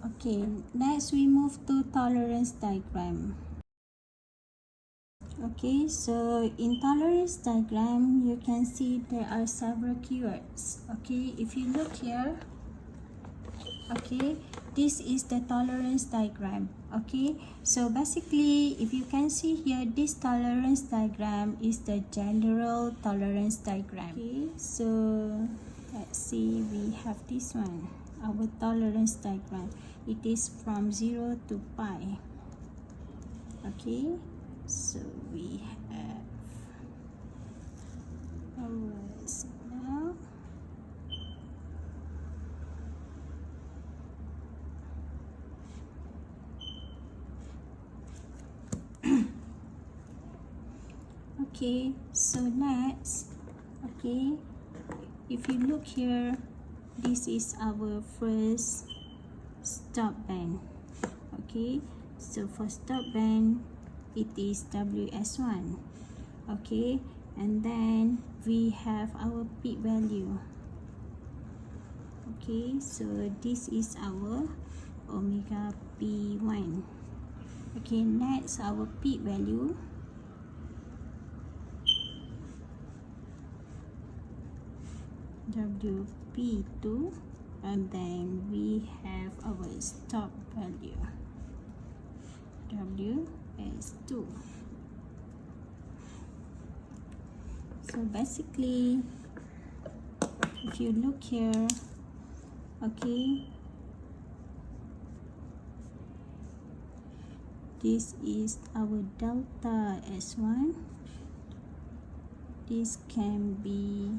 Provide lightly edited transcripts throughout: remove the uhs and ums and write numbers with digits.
Okay, next we move to tolerance diagram. Okay, so in tolerance diagram, you can see there are several keywords. Okay, if you look here, okay, this is the tolerance diagram. Okay, so basically if you can see here, this tolerance diagram is the general tolerance diagram. Okay, so let's see, we have this one, our tolerance diagram. It is from 0 to pi. Okay, so we have our signal. Okay, so next, okay, if you look here, this is our first stop band. Okay, so for stop band, it is WS1. Okay, and then we have our peak value. Okay, so this is our omega P1. Okay, next our peak value. WP2, and then we have our stop value, WS2. So basically, if you look here, okay, this is our delta S1. This can be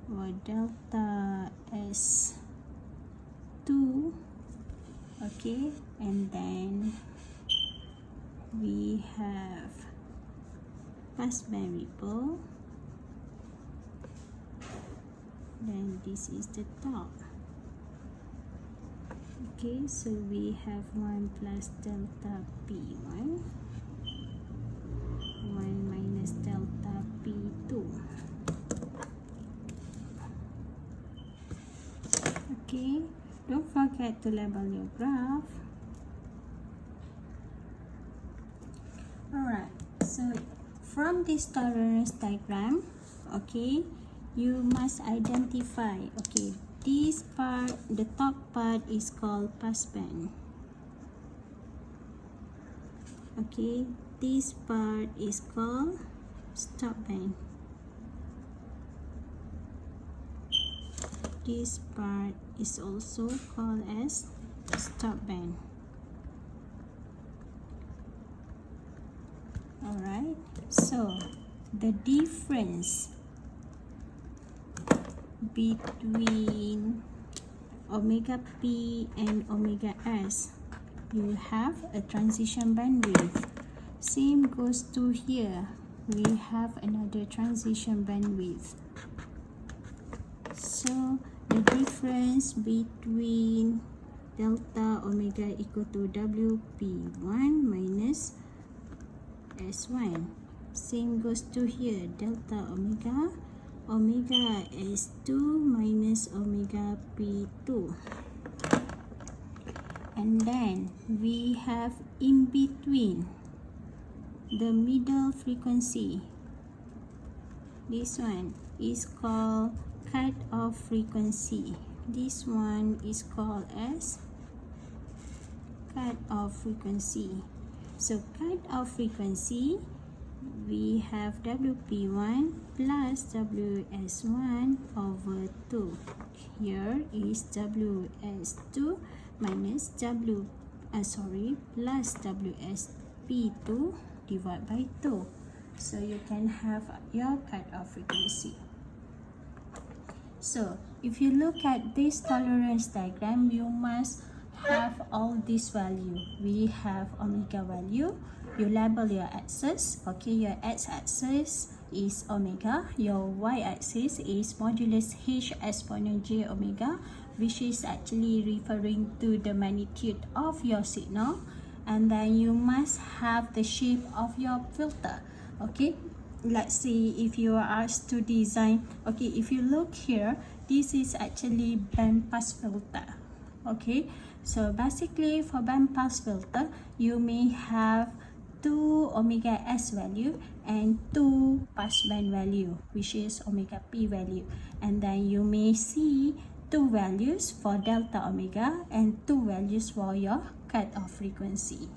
or delta S2, okay, and then we have passband ripple, then this is the top. Okay, so we have 1 plus delta P1, 1 minus delta P2. Okay, don't forget to label your graph. Alright, so from this tolerance diagram, okay, you must identify, okay, this part, the top part is called passband. Okay, this part is called stop band. This part is also called as stop band. Alright, so the difference between omega P and omega S, you have a transition bandwidth. Same goes to here, we have another transition bandwidth. So the difference between delta omega equal to WP1 minus S1. Same goes to here, delta omega, omega S2 minus omega P2. And then we have in between the middle frequency. This one is called cutoff frequency. This one is called as cutoff frequency. So cutoff frequency, we have WP1 plus WS1 over 2. Here is WS2 minus plus WSP2 divided by 2. So you can have your cutoff frequency. So if you look at this tolerance diagram, you must have all this value. We have omega value. You label your axis. Okay, your x-axis is omega. Your y-axis is modulus h exponent j omega, which is actually referring to the magnitude of your signal. And then you must have the shape of your filter. Okay, let's say if you are asked to design, okay, if you look here, this is actually band pass filter. Okay, so basically for band pass filter, you may have 2 omega s value and 2 passband value, which is omega p value, and then you may see 2 values for delta omega and 2 values for your cutoff frequency.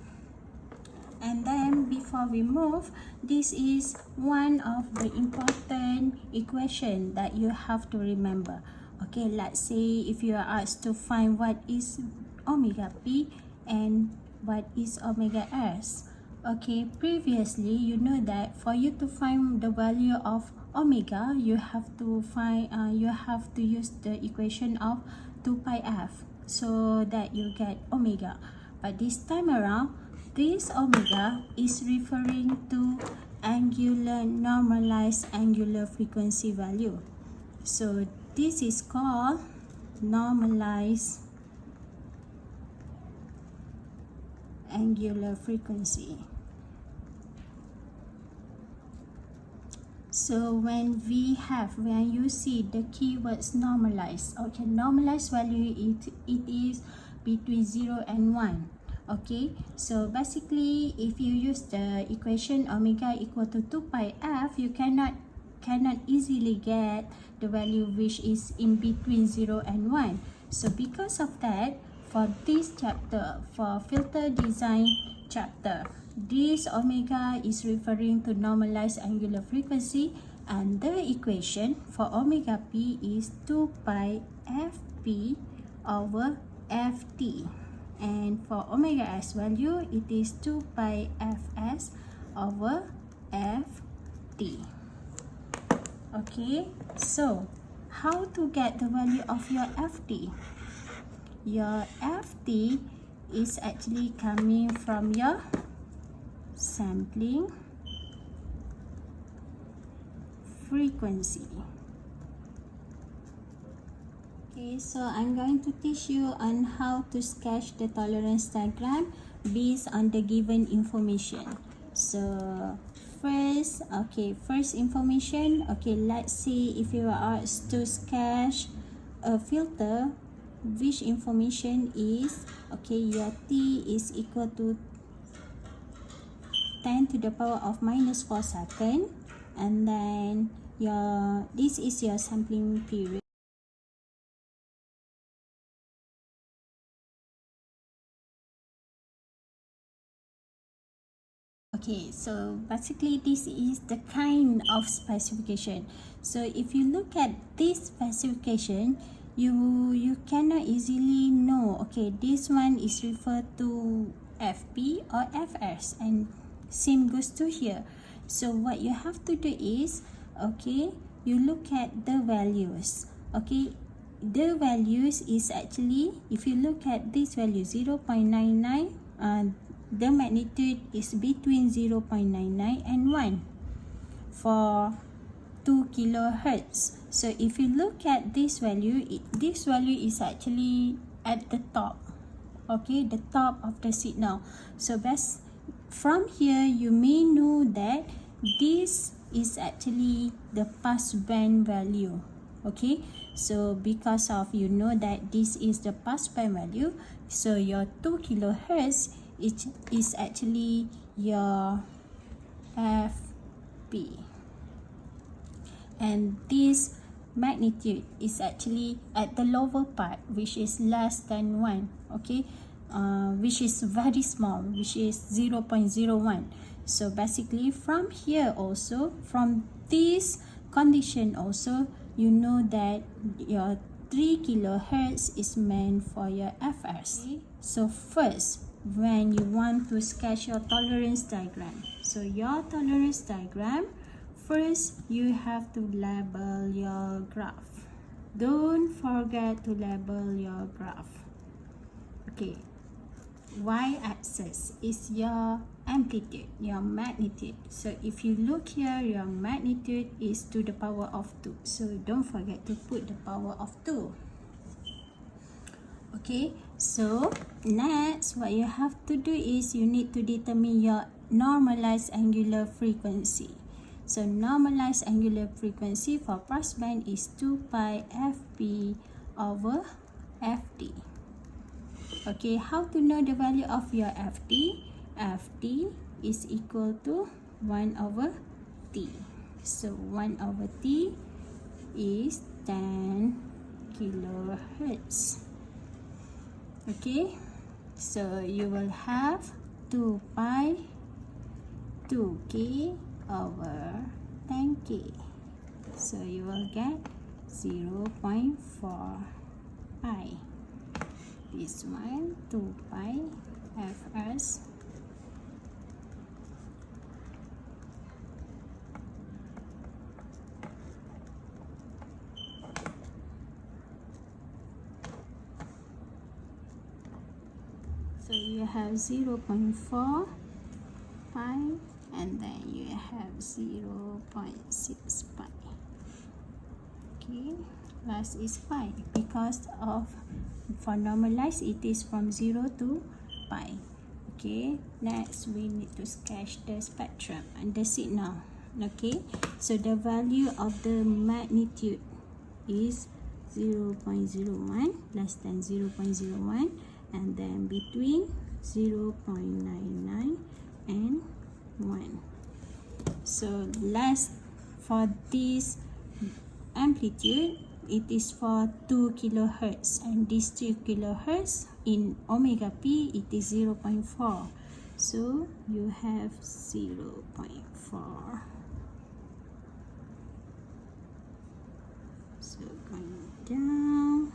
And then before we move, this is one of the important equation that you have to remember. Okay, let's say if you are asked to find what is omega p and what is omega s. Okay, previously you know that for you to find the value of omega, you have to use the equation of 2 pi f so that you get omega. But this time around, this omega is referring to normalized angular frequency value. So this is called normalized angular frequency. So when you see the keywords normalized, okay, normalized value it is between 0 and 1. Okay, so basically if you use the equation omega equal to 2 pi f, you cannot easily get the value which is in between 0 and 1. So because of that, for this chapter, for filter design chapter, this omega is referring to normalized angular frequency, and the equation for omega p is 2 pi fp over ft. And for omega s value, it is 2 pi fs over ft. Okay, so how to get the value of your ft? Your ft is actually coming from your sampling frequency. Okay, so I'm going to teach you on how to sketch the tolerance diagram based on the given information. So first information, okay, let's see if you are asked to sketch a filter, which information is, okay, your t is equal to 10 to the power of minus 4 seconds, and then this is your sampling period. Okay, so basically this is the kind of specification. So if you look at this specification, you cannot easily know, okay, this one is referred to FP or FS, and same goes to here. So what you have to do is, okay, you look at the values. Okay, the values is actually, if you look at this value 0.99, the magnitude is between 0.99 and 1 for 2 kilohertz. So if you look at this value, this value is actually at the top, okay, the top of the signal. So best from here you may know that this is actually the passband value. Okay, so because of you know that this is the passband value, so your 2 kilohertz it is actually your FP, and this magnitude is actually at the lower part, which is less than 1, okay, which is very small, which is 0.01. So basically from here also, from this condition also, you know that your 3 kilohertz is meant for your FS. Okay? So first, when you want to sketch your tolerance diagram, so your tolerance diagram, first you have to label your graph. Don't forget to label your graph. Okay, y-axis is your amplitude, your magnitude. So if you look here, your magnitude is to the power of 2, so don't forget to put the power of 2. Okay, so next what you have to do is you need to determine your normalized angular frequency. So normalized angular frequency for passband is 2 pi fp over ft. Okay, how to know the value of your ft? Ft is equal to 1 over t. So 1 over t is 10 kilohertz. Okay, so you will have 2 pi 2k over 10k. So you will get 0.4 pi. This one 2 pi fs. So you have 0.4 pi and then you have 0.6 pi. Okay, last is pi because of for normalized it is from 0 to pi. Okay, next we need to sketch the spectrum and the signal. Okay, so the value of the magnitude is 0.01, less than 0.01, and then between 0.99 and 1. So last for this amplitude, it is for 2 kilohertz, and this 2 kilohertz in omega p it is 0.4. So you have 0.4. So going down.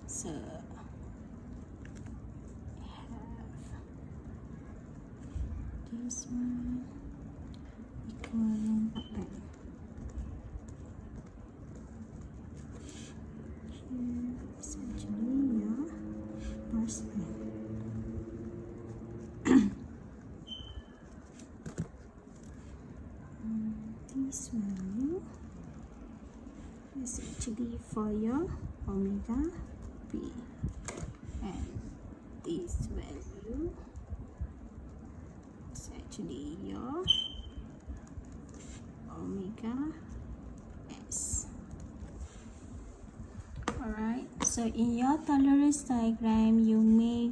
So have this one equivalent band. Here is actually your pass band. This value is actually for your omega p, and this value is actually your omega s. Alright, so in your tolerance diagram you may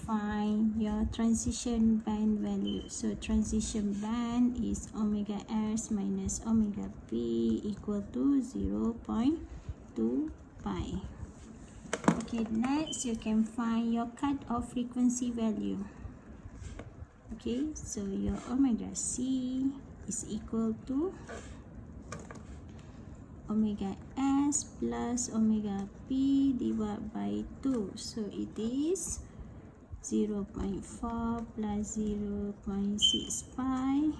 find your transition band value. So transition band is omega s minus omega p equal to 0.2 pi. Okay, next you can find your cutoff frequency value. Okay, so your omega c is equal to omega s plus omega p divided by 2. So it is 0.4 plus 0.6 pi.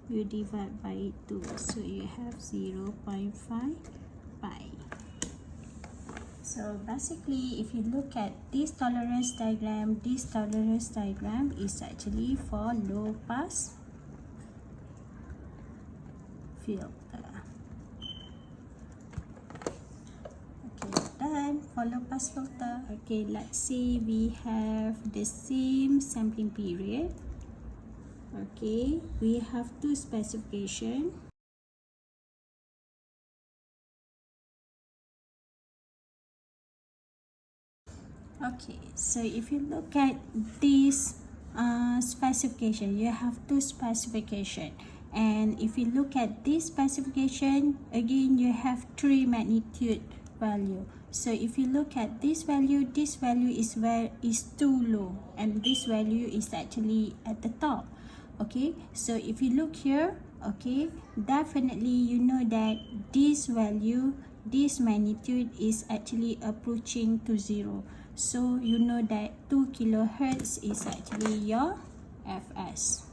You divide by 2, so you have 0.5 pi. So basically, if you look at this tolerance diagram is actually for low pass filter. Okay, done for low pass filter. Okay, let's say we have the same sampling period. Okay, we have two specifications. Okay, so if you look at this specification, you have two specification, and if you look at this specification again, you have three magnitude value. So if you look at this value is too low, and this value is actually at the top. Okay, so if you look here, okay, definitely you know that this value, this magnitude is actually approaching to 0. So you know that 2 kilohertz is actually your fs.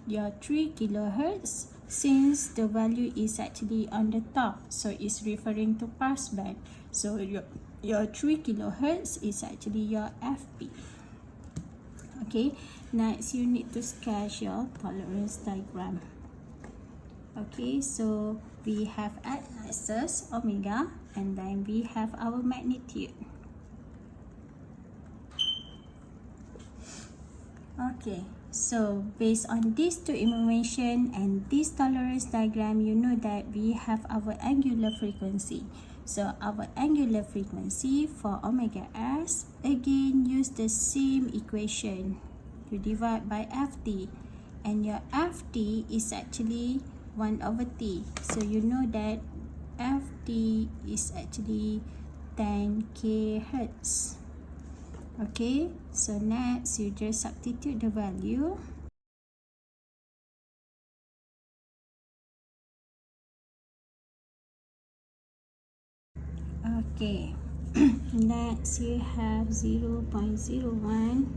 Your 3 kilohertz, since the value is actually on the top, so it's referring to passband. So your 3 kilohertz is actually your fp. Okay, next you need to sketch your tolerance diagram. Okay, so we have x-axis omega, and then we have our magnitude. Okay, so based on these two information and this tolerance diagram, you know that we have our angular frequency. So our angular frequency for omega s, again use the same equation to divide by ft, and your ft is actually 1 over t. So you know that ft is actually 10k hertz. Okay, so next you just substitute the value. Okay, next you have 0.01, 0.9921.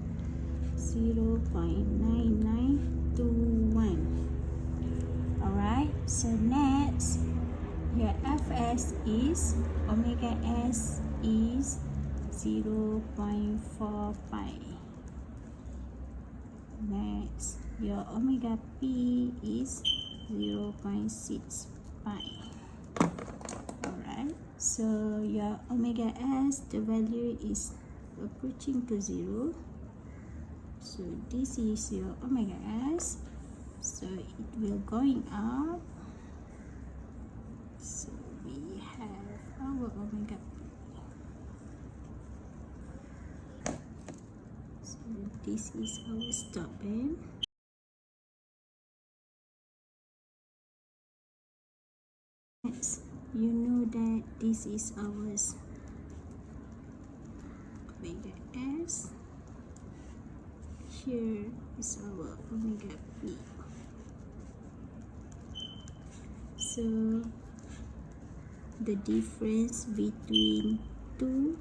Alright, so next your fs is omega s is 0.4 pi. Next, your omega p is 0.6 pi. Alright, so your omega s, the value is approaching to 0. So this is your omega s. So it will going up. So we have our omega p. So this is our stop band. Next, you know that this is our omega s. Here is our omega p. So the difference between two,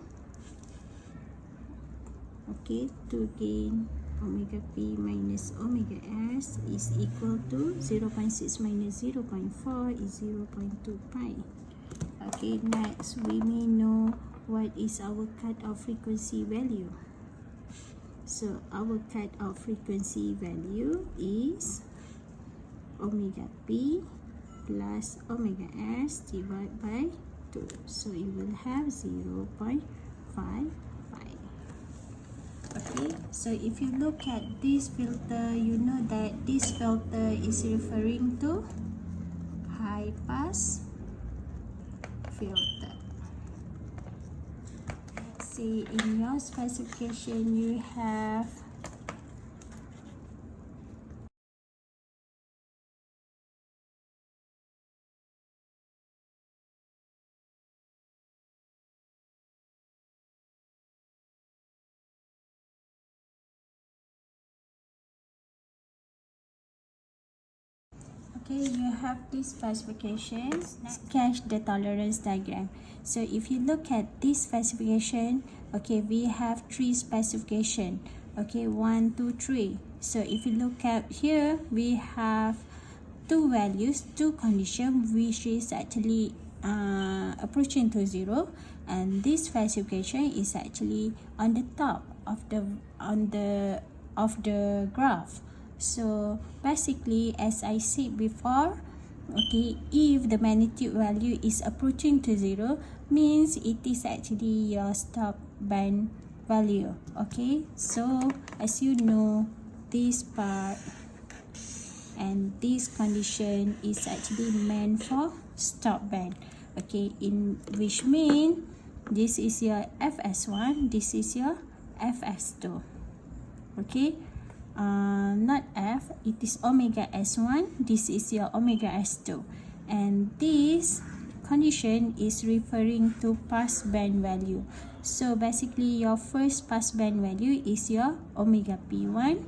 okay, to gain omega p minus omega s is equal to 0.6 minus 0.4 is 0.2 pi. Okay, next we may know what is our cutoff frequency value. So our cutoff frequency value is omega p plus omega s divided by 2. So you will have 0.5 pi. Okay, so if you look at this filter, you know that this filter is referring to high pass filter. Let's say in your specification you have okay, you have these specifications. Sketch the tolerance diagram. So if you look at this specification, okay, we have 3 specification. Okay, 1, 2, 3. So if you look at here, we have 2 values, 2 conditions, which is actually approaching to 0, and this specification is actually on the top of the graph. So basically, as I said before, okay, if the magnitude value is approaching to 0, means it is actually your stop band value. Okay, so as you know, this part and this condition is actually meant for stop band. Okay, in which mean this is your fs1, this is your fs2. Okay, not f, it is omega s1, this is your omega s2, and this condition is referring to pass band value. So basically your first pass band value is your omega p1,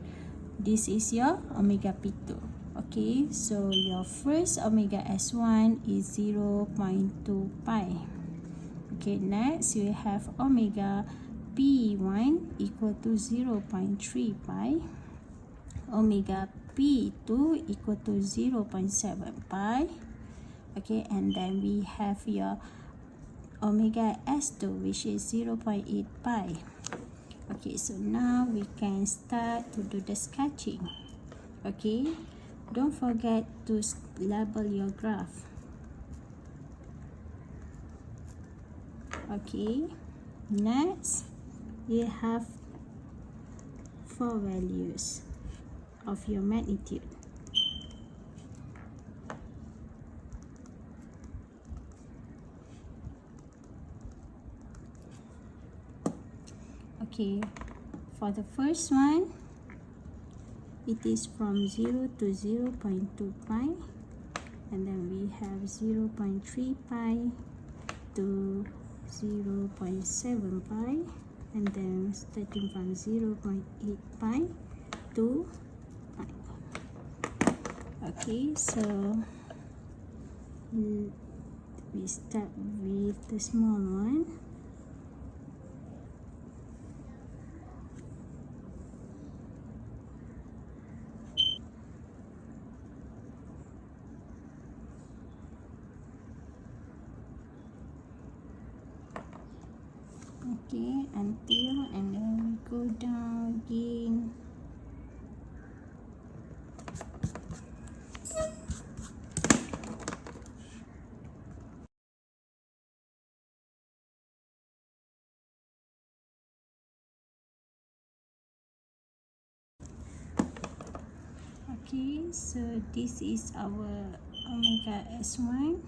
this is your omega p2. Okay, so your first omega s1 is 0.2 pi. Okay, next you have omega p1 equal to 0.3 pi, omega p2 equal to 0.7 pi. Okay, and then we have your omega s2, which is 0.8 pi. Okay, so now we can start to do the sketching. Okay, don't forget to label your graph. Okay, next you have 4 values of your magnitude. Okay, for the first one, it is from 0 to 0.2 pi, and then we have 0.3 pi to 0.7 pi, and then starting from 0.8 pi to pi. Okay, so we start with the small one. Okay, until, and then we go down again. Okay, so this is our omega S1.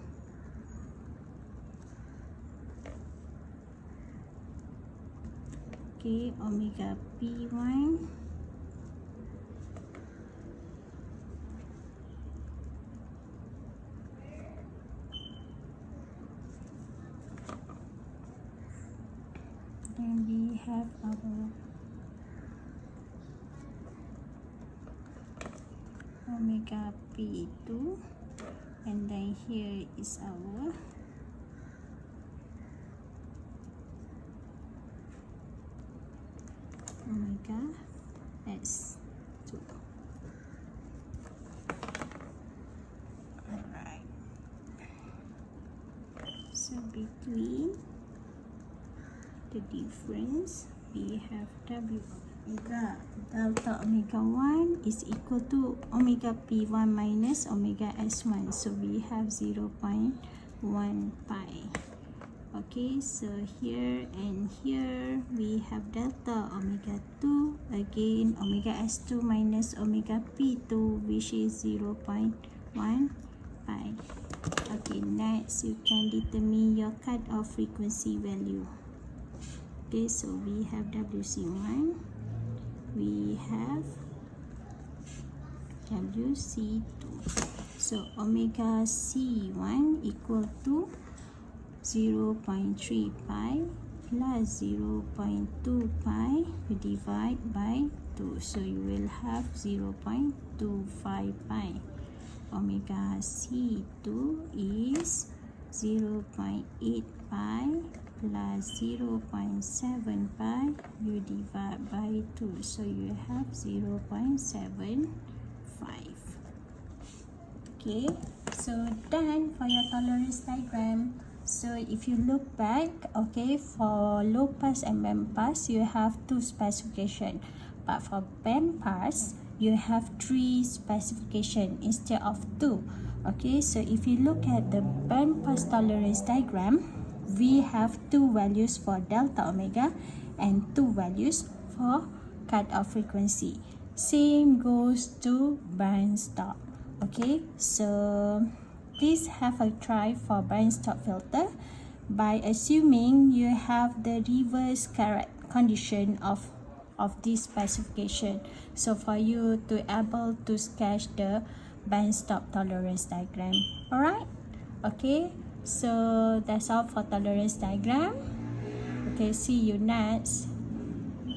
Okay, omega P1. Then we have our omega P2, and then here is our omega S2. Alright, so between the difference, we have W omega delta omega 1 is equal to omega P1 minus omega S1, so we have 0.1 pi. Okay, so here and here we have delta omega 2, again omega S2 minus omega P2, which is 0.1 pi. Okay, next you can determine your cutoff frequency value. Okay, so we have WC1, we have WC2. So omega C1 equal to 0.3 pi plus 0.2 pi, you divide by 2, so you will have 0.25 pi. Omega C2 is 0.8 pi plus 0.7 pi, you divide by 2, so you have 0.75. Okay, so done for your tolerance diagram. So if you look back, okay, for low pass and band pass, you have 2 specification, but for band pass, you have 3 specification instead of 2. Okay, so if you look at the band pass tolerance diagram, we have 2 values for delta omega and 2 values for cutoff frequency. Same goes to band stop. Okay, so please have a try for band stop filter by assuming you have the reverse correct condition of this specification, so for you to able to sketch the band stop tolerance diagram. Alright, okay, so that's all for tolerance diagram. Okay, see you next.